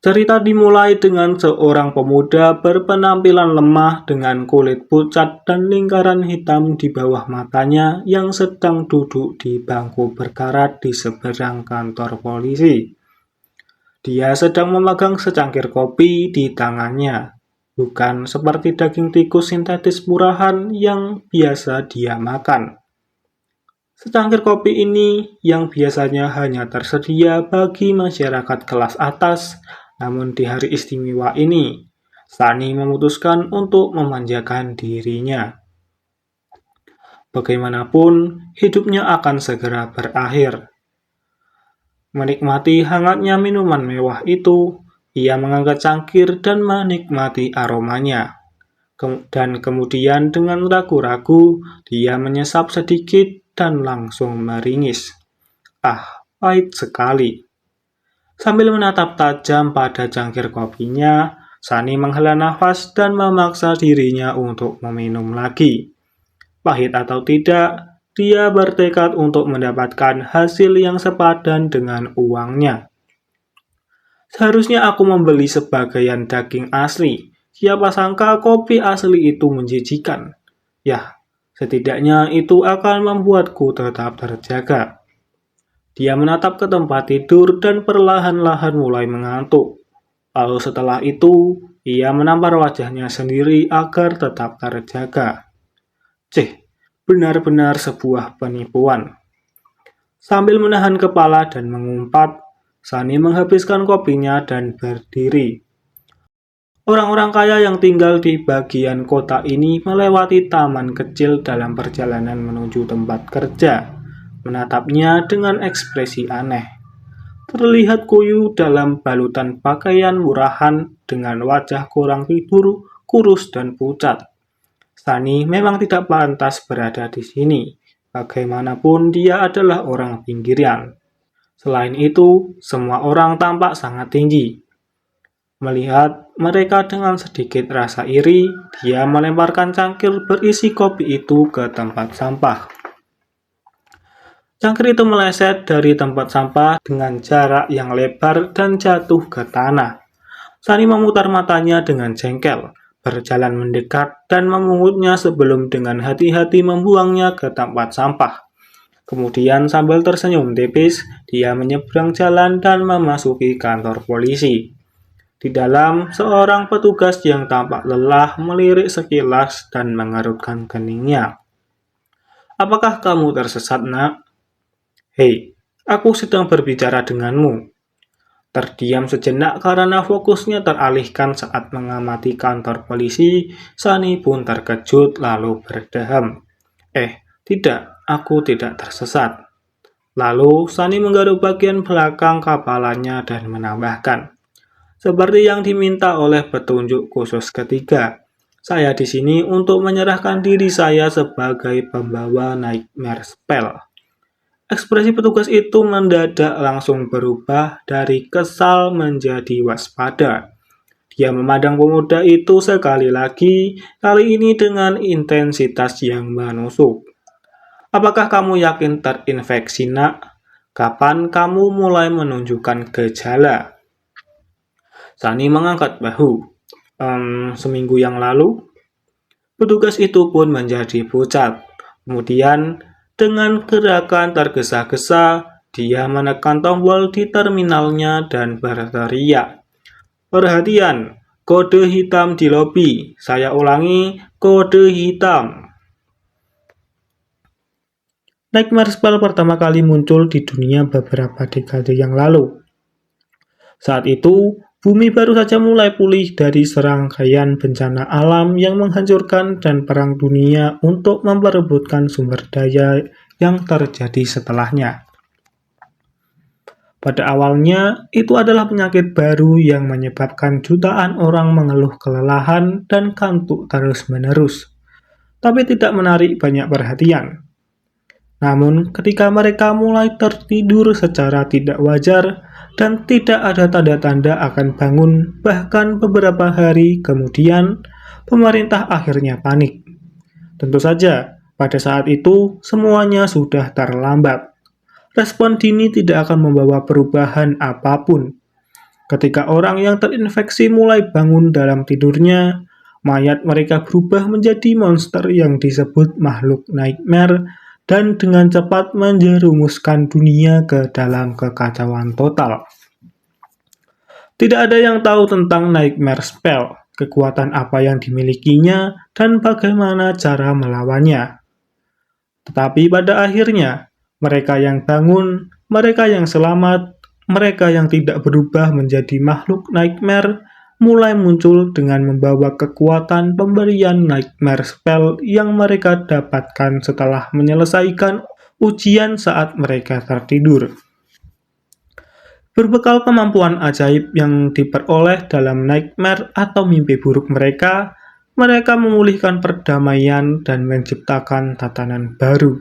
Cerita dimulai dengan seorang pemuda berpenampilan lemah dengan kulit pucat dan lingkaran hitam di bawah matanya yang sedang duduk di bangku berkarat di seberang kantor polisi. Dia sedang memegang secangkir kopi di tangannya, bukan seperti daging tikus sintetis murahan yang biasa dia makan. Secangkir kopi ini yang biasanya hanya tersedia bagi masyarakat kelas atas, namun di hari istimewa ini, Sani memutuskan untuk memanjakan dirinya. Bagaimanapun, hidupnya akan segera berakhir. Menikmati hangatnya minuman mewah itu, ia mengangkat cangkir dan menikmati aromanya. Dan kemudian dengan ragu-ragu, dia menyesap sedikit dan langsung meringis. Ah, pahit sekali. Sambil menatap tajam pada cangkir kopinya, Sani menghela nafas dan memaksa dirinya untuk meminum lagi. Pahit atau tidak, dia bertekad untuk mendapatkan hasil yang sepadan dengan uangnya. Seharusnya aku membeli sebagian daging asli. Siapa sangka kopi asli itu menjijikan. Yah, setidaknya itu akan membuatku tetap terjaga. Dia menatap ke tempat tidur dan perlahan-lahan mulai mengantuk. Lalu setelah itu, ia menampar wajahnya sendiri agar tetap terjaga. Benar-benar sebuah penipuan. Sambil menahan kepala dan mengumpat, Sani menghabiskan kopinya dan berdiri. Orang-orang kaya yang tinggal di bagian kota ini melewati taman kecil dalam perjalanan menuju tempat kerja, menatapnya dengan ekspresi aneh. Terlihat kuyu dalam balutan pakaian murahan dengan wajah kurang tidur, kurus dan pucat. Sani memang tidak pantas berada di sini. Bagaimanapun dia adalah orang pinggiran. Selain itu, semua orang tampak sangat tinggi. Melihat mereka dengan sedikit rasa iri, dia melemparkan cangkir berisi kopi itu ke tempat sampah. Cangkir itu meleset dari tempat sampah dengan jarak yang lebar dan jatuh ke tanah. Sani memutar matanya dengan jengkel, berjalan mendekat dan memungutnya sebelum dengan hati-hati membuangnya ke tempat sampah. Kemudian sambil tersenyum tipis, dia menyeberang jalan dan memasuki kantor polisi. Di dalam, seorang petugas yang tampak lelah melirik sekilas dan mengerutkan keningnya. "Apakah kamu tersesat, nak?" "Hei, aku sedang berbicara denganmu." Terdiam sejenak karena fokusnya teralihkan saat mengamati kantor polisi, Sani pun terkejut lalu berdeham. Tidak, aku tidak tersesat." Lalu Sani menggaruk bagian belakang kepalanya dan menambahkan, "Seperti yang diminta oleh petunjuk khusus ketiga, saya di sini untuk menyerahkan diri saya sebagai pembawa Nightmare Spell." Ekspresi petugas itu mendadak langsung berubah dari kesal menjadi waspada. Dia memandang pemuda itu sekali lagi, kali ini dengan intensitas yang menusuk. "Apakah kamu yakin terinfeksi, nak? Kapan kamu mulai menunjukkan gejala?" Sani mengangkat bahu. Seminggu yang lalu." Petugas itu pun menjadi pucat. Kemudian, dengan gerakan tergesa-gesa, dia menekan tombol di terminalnya dan berteriak, "Perhatian, kode hitam di lobi. Saya ulangi, kode hitam." Nightmare Spell pertama kali muncul di dunia beberapa dekade yang lalu. Saat itu, bumi baru saja mulai pulih dari serangkaian bencana alam yang menghancurkan dan perang dunia untuk memperebutkan sumber daya yang terjadi setelahnya. Pada awalnya, itu adalah penyakit baru yang menyebabkan jutaan orang mengeluh kelelahan dan kantuk terus-menerus, tapi tidak menarik banyak perhatian. Namun, ketika mereka mulai tertidur secara tidak wajar dan tidak ada tanda-tanda akan bangun, bahkan beberapa hari kemudian, pemerintah akhirnya panik. Tentu saja, pada saat itu semuanya sudah terlambat. Respon dini tidak akan membawa perubahan apapun. Ketika orang yang terinfeksi mulai bangun dalam tidurnya, mayat mereka berubah menjadi monster yang disebut makhluk nightmare dan dengan cepat menjerumuskan dunia ke dalam kekacauan total. Tidak ada yang tahu tentang nightmare spell, kekuatan apa yang dimilikinya, dan bagaimana cara melawannya. Tetapi pada akhirnya, mereka yang bangun, mereka yang selamat, mereka yang tidak berubah menjadi makhluk nightmare, mulai muncul dengan membawa kekuatan pemberian nightmare spell yang mereka dapatkan setelah menyelesaikan ujian saat mereka tertidur. Berbekal kemampuan ajaib yang diperoleh dalam nightmare atau mimpi buruk mereka memulihkan perdamaian dan menciptakan tatanan baru.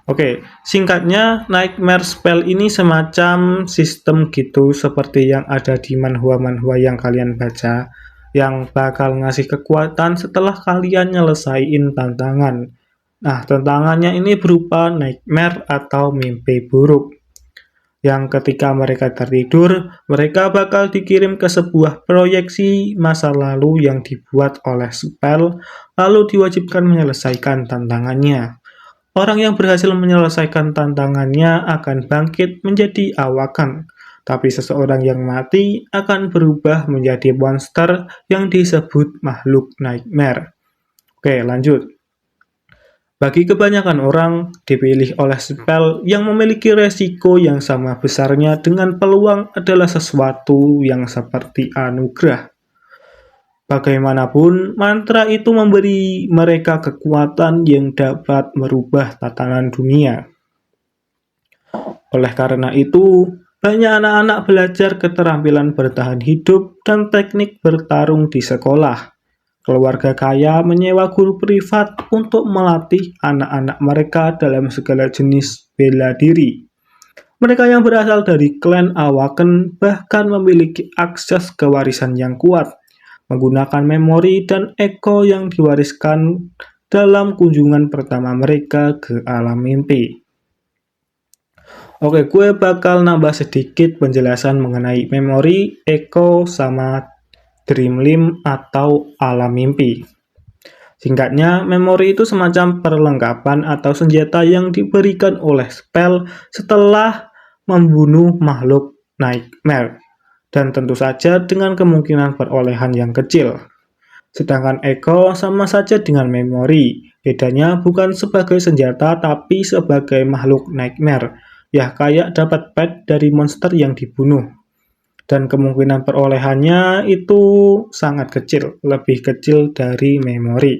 Oke, singkatnya, nightmare spell ini semacam sistem gitu seperti yang ada di manhwa-manhwa yang kalian baca, yang bakal ngasih kekuatan setelah kalian nyelesain tantangan. Nah, tantangannya ini berupa nightmare atau mimpi buruk. Yang ketika mereka tertidur, mereka bakal dikirim ke sebuah proyeksi masa lalu yang dibuat oleh spell, lalu diwajibkan menyelesaikan tantangannya. Orang yang berhasil menyelesaikan tantangannya akan bangkit menjadi awakan, tapi seseorang yang mati akan berubah menjadi monster yang disebut makhluk nightmare. Oke, lanjut. Bagi kebanyakan orang, dipilih oleh spell yang memiliki resiko yang sama besarnya dengan peluang adalah sesuatu yang seperti anugerah. Bagaimanapun, mantra itu memberi mereka kekuatan yang dapat merubah tatanan dunia. Oleh karena itu, banyak anak-anak belajar keterampilan bertahan hidup dan teknik bertarung di sekolah. Keluarga kaya menyewa guru privat untuk melatih anak-anak mereka dalam segala jenis bela diri. Mereka yang berasal dari klan Awaken bahkan memiliki akses ke warisan yang kuat, menggunakan memori dan eko yang diwariskan dalam kunjungan pertama mereka ke alam mimpi. Oke, gue bakal nambah sedikit penjelasan mengenai memori, eko, sama dreamlim atau alam mimpi. Singkatnya, memori itu semacam perlengkapan atau senjata yang diberikan oleh spell setelah membunuh makhluk nightmare. Dan tentu saja dengan kemungkinan perolehan yang kecil. Sedangkan eko sama saja dengan memori, bedanya bukan sebagai senjata tapi sebagai makhluk nightmare, ya kayak dapat pet dari monster yang dibunuh. Dan kemungkinan perolehannya itu sangat kecil, lebih kecil dari memori.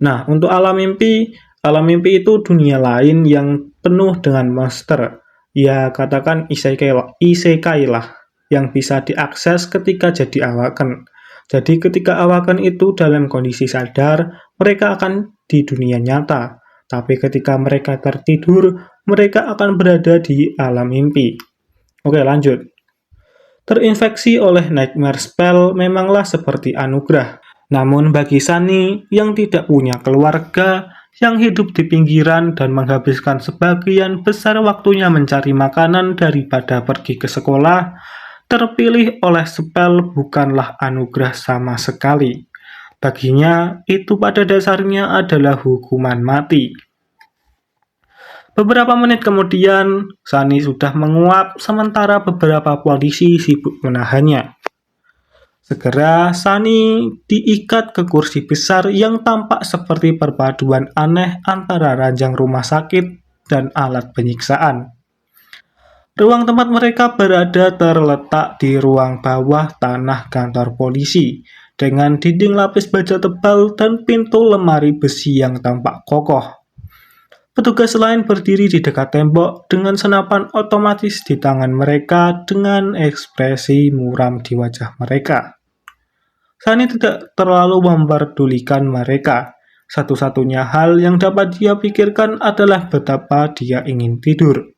Nah, untuk alam mimpi itu dunia lain yang penuh dengan monster. Ya, katakan isekai lah, yang bisa diakses ketika jadi awaken. Jadi ketika awaken itu dalam kondisi sadar, mereka akan di dunia nyata. Tapi ketika mereka tertidur, mereka akan berada di alam mimpi. Oke, lanjut. Terinfeksi oleh nightmare spell memanglah seperti anugerah. Namun bagi Sunny yang tidak punya keluarga, yang hidup di pinggiran dan menghabiskan sebagian besar waktunya mencari makanan daripada pergi ke sekolah, terpilih oleh spell bukanlah anugerah sama sekali. Baginya, itu pada dasarnya adalah hukuman mati. Beberapa menit kemudian, Sunny sudah menguap sementara beberapa polisi sibuk menahannya. Segera, Sunny diikat ke kursi besar yang tampak seperti perpaduan aneh antara ranjang rumah sakit dan alat penyiksaan. Ruang tempat mereka berada terletak di ruang bawah tanah kantor polisi, dengan dinding lapis baja tebal dan pintu lemari besi yang tampak kokoh. Petugas lain berdiri di dekat tembok dengan senapan otomatis di tangan mereka dengan ekspresi muram di wajah mereka. Sunny tidak terlalu memperdulikan mereka. Satu-satunya hal yang dapat dia pikirkan adalah betapa dia ingin tidur.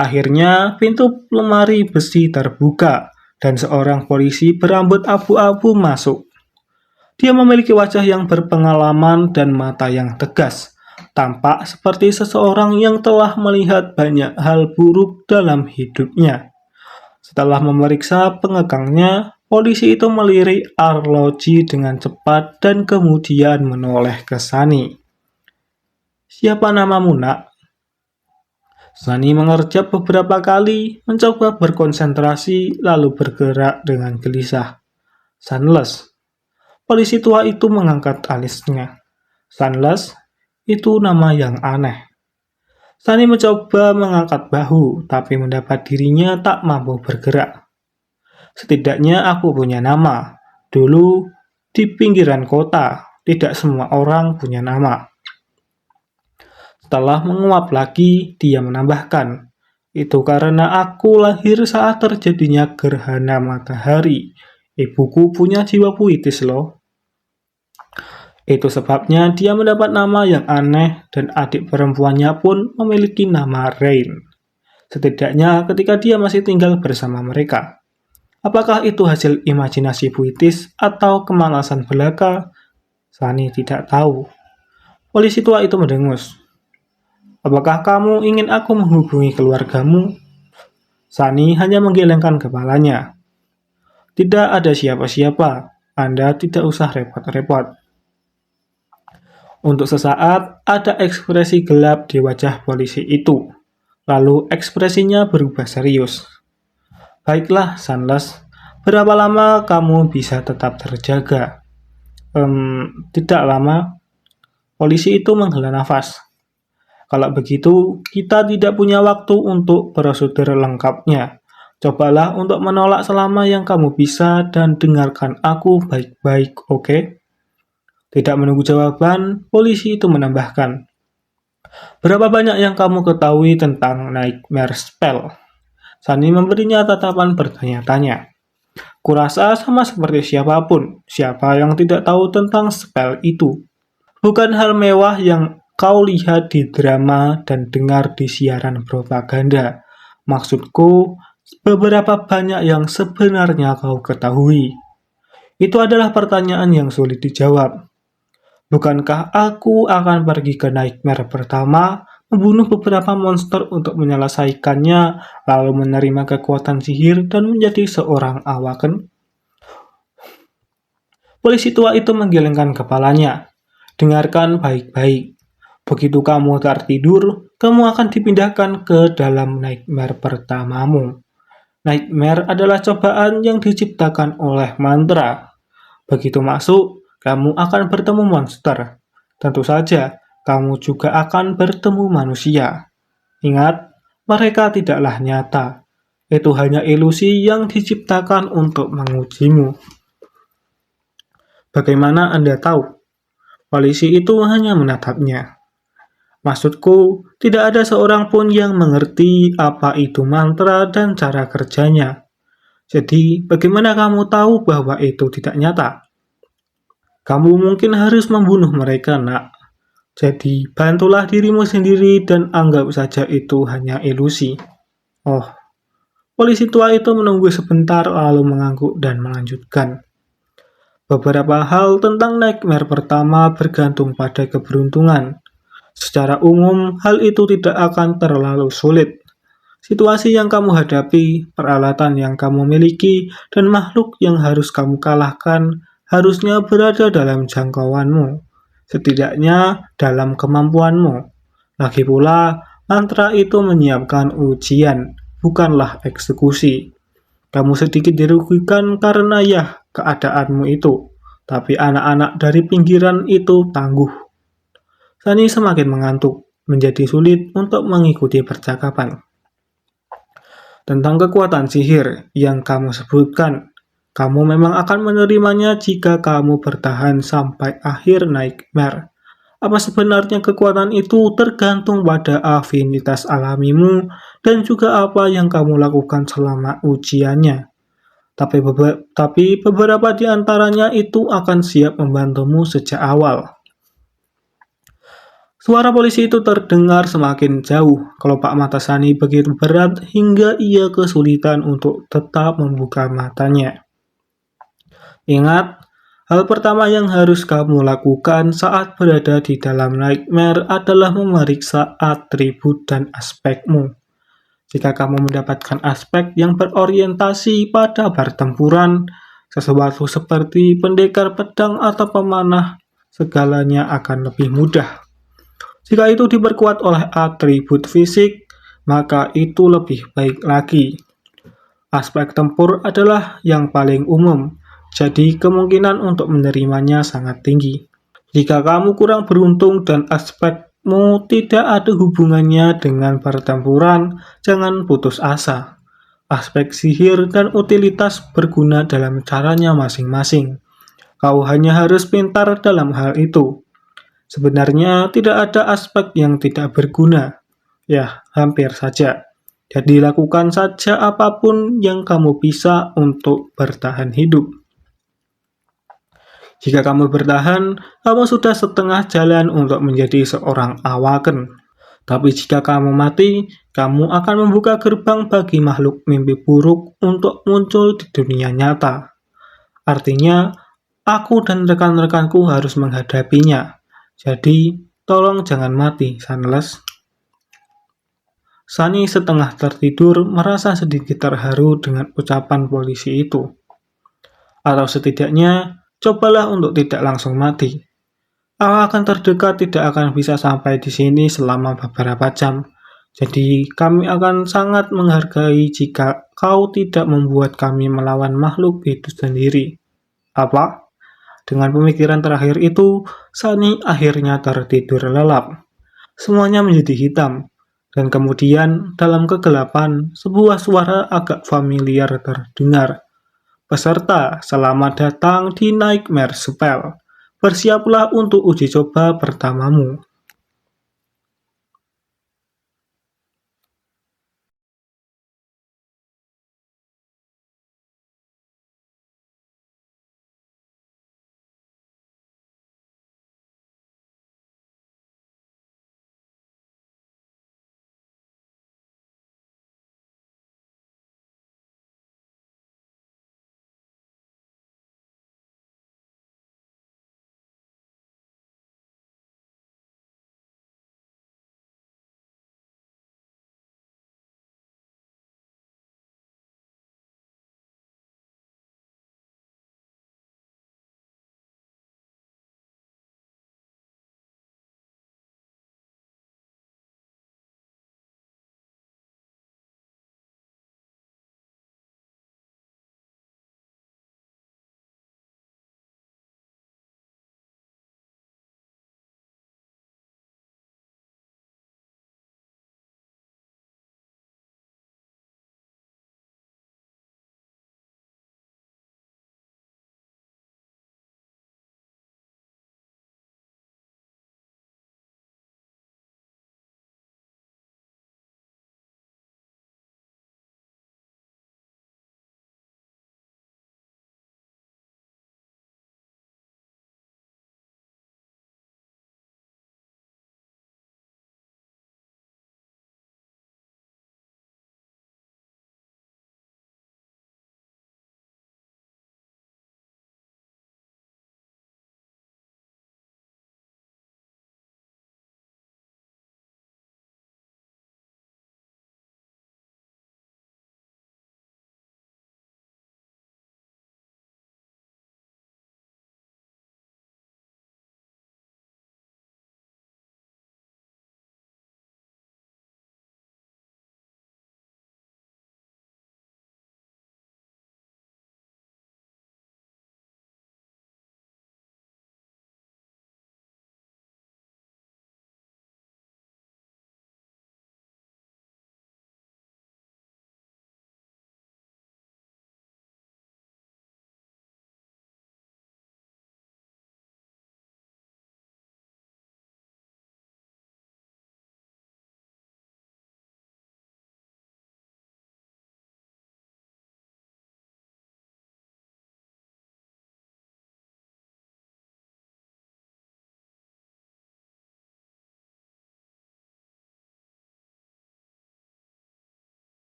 Akhirnya, pintu lemari besi terbuka dan seorang polisi berambut abu-abu masuk. Dia memiliki wajah yang berpengalaman dan mata yang tegas. tampak seperti seseorang yang telah melihat banyak hal buruk dalam hidupnya. Setelah memeriksa pengegangnya, polisi itu melirik arloji dengan cepat dan kemudian menoleh ke Sunny. "Siapa namamu, Nak?" Sunny mengerjap beberapa kali, mencoba berkonsentrasi, lalu bergerak dengan gelisah. "Sunless." Polisi tua itu mengangkat alisnya. "Sunless? Itu nama yang aneh." Sunny mencoba mengangkat bahu, tapi mendapat dirinya tak mampu bergerak. "Setidaknya aku punya nama. Dulu, di pinggiran kota, tidak semua orang punya nama." Setelah menguap lagi, dia menambahkan, "Itu karena aku lahir saat terjadinya gerhana matahari. Ibuku punya jiwa puitis loh." Itu sebabnya dia mendapat nama yang aneh dan adik perempuannya pun memiliki nama Rain. Setidaknya ketika dia masih tinggal bersama mereka. Apakah itu hasil imajinasi puitis atau kemalasan belaka? Sunny tidak tahu. Polisi tua itu mendengus. "Apakah kamu ingin aku menghubungi keluargamu?" Sunny hanya menggelengkan kepalanya. "Tidak ada siapa-siapa. Anda tidak usah repot-repot." Untuk sesaat, ada ekspresi gelap di wajah polisi itu. Lalu ekspresinya berubah serius. "Baiklah, Sunless. Berapa lama kamu bisa tetap terjaga?" Tidak lama." Polisi itu menghela nafas. "Kalau begitu, kita tidak punya waktu untuk prosedur lengkapnya. Cobalah untuk menolak selama yang kamu bisa dan dengarkan aku baik-baik, oke?" Tidak menunggu jawaban, polisi itu menambahkan, "Berapa banyak yang kamu ketahui tentang Nightmare Spell?" Sunny memberinya tatapan bertanya-tanya. "Kurasa sama seperti siapapun, siapa yang tidak tahu tentang spell itu. Bukan hal mewah yang kau lihat di drama dan dengar di siaran propaganda. Maksudku, beberapa banyak yang sebenarnya kau ketahui." Itu adalah pertanyaan yang sulit dijawab. Bukankah aku akan pergi ke Nightmare pertama, membunuh beberapa monster untuk menyelesaikannya, lalu menerima kekuatan sihir dan menjadi seorang awaken? Polisi tua itu menggelengkan kepalanya. "Dengarkan baik-baik. Begitu kamu tertidur, kamu akan dipindahkan ke dalam Nightmare pertamamu. Nightmare adalah cobaan yang diciptakan oleh mantra. Begitu masuk, kamu akan bertemu monster. Tentu saja, kamu juga akan bertemu manusia. Ingat, mereka tidaklah nyata. Itu hanya ilusi yang diciptakan untuk mengujimu." "Bagaimana Anda tahu?" Polisi itu hanya menatapnya. "Maksudku, tidak ada seorang pun yang mengerti apa itu mantra dan cara kerjanya. Jadi, bagaimana kamu tahu bahwa itu tidak nyata? Kamu mungkin harus membunuh mereka, Nak. Jadi, bantulah dirimu sendiri dan anggap saja itu hanya ilusi." "Oh." Polisi tua itu menunggu sebentar lalu mengangguk dan melanjutkan. "Beberapa hal tentang Nightmare pertama bergantung pada keberuntungan. Secara umum, hal itu tidak akan terlalu sulit. Situasi yang kamu hadapi, peralatan yang kamu miliki, dan makhluk yang harus kamu kalahkan harusnya berada dalam jangkauanmu, setidaknya dalam kemampuanmu. Lagi pula, mantra itu menyiapkan ujian, bukanlah eksekusi. Kamu sedikit dirugikan karena keadaanmu itu, tapi anak-anak dari pinggiran itu tangguh." Sunny semakin mengantuk, menjadi sulit untuk mengikuti percakapan. "Tentang kekuatan sihir yang kamu sebutkan, kamu memang akan menerimanya jika kamu bertahan sampai akhir Nightmare. Apa sebenarnya kekuatan itu tergantung pada afinitas alamimu dan juga apa yang kamu lakukan selama ujiannya. Tapi beberapa di antaranya itu akan siap membantumu sejak awal." Suara polisi itu terdengar semakin jauh. Kelopak mata Sunny begitu berat hingga ia kesulitan untuk tetap membuka matanya. "Ingat, Hal pertama yang harus kamu lakukan saat berada di dalam nightmare adalah memeriksa atribut dan aspekmu. Jika kamu mendapatkan aspek yang berorientasi pada pertempuran, sesuatu seperti pendekar pedang atau pemanah, segalanya akan lebih mudah. Jika itu diperkuat oleh atribut fisik, maka itu lebih baik lagi. Aspek tempur adalah yang paling umum, jadi kemungkinan untuk menerimanya sangat tinggi. Jika kamu kurang beruntung dan aspekmu tidak ada hubungannya dengan pertempuran, jangan putus asa. Aspek sihir dan utilitas berguna dalam caranya masing-masing. Kau hanya harus pintar dalam hal itu. Sebenarnya tidak ada aspek yang tidak berguna. Ya, hampir saja. Jadi lakukan saja apapun yang kamu bisa untuk bertahan hidup. Jika kamu bertahan, kamu sudah setengah jalan untuk menjadi seorang awaken. Tapi jika kamu mati, kamu akan membuka gerbang bagi makhluk mimpi buruk untuk muncul di dunia nyata. Artinya, aku dan rekan-rekanku harus menghadapinya. Jadi, tolong jangan mati, Sunless. Sunny setengah tertidur merasa sedikit terharu dengan ucapan polisi itu. Atau setidaknya, cobalah untuk tidak langsung mati. Awaken terdekat tidak akan bisa sampai di sini selama beberapa jam. Jadi, kami akan sangat menghargai jika kau tidak membuat kami melawan makhluk itu sendiri. Apa? Dengan pemikiran terakhir itu, Sunny akhirnya tertidur lelap. Semuanya menjadi hitam, dan kemudian dalam kegelapan, sebuah suara agak familiar terdengar. Peserta, selamat datang di Nightmare Spell. Bersiaplah untuk uji coba pertamamu.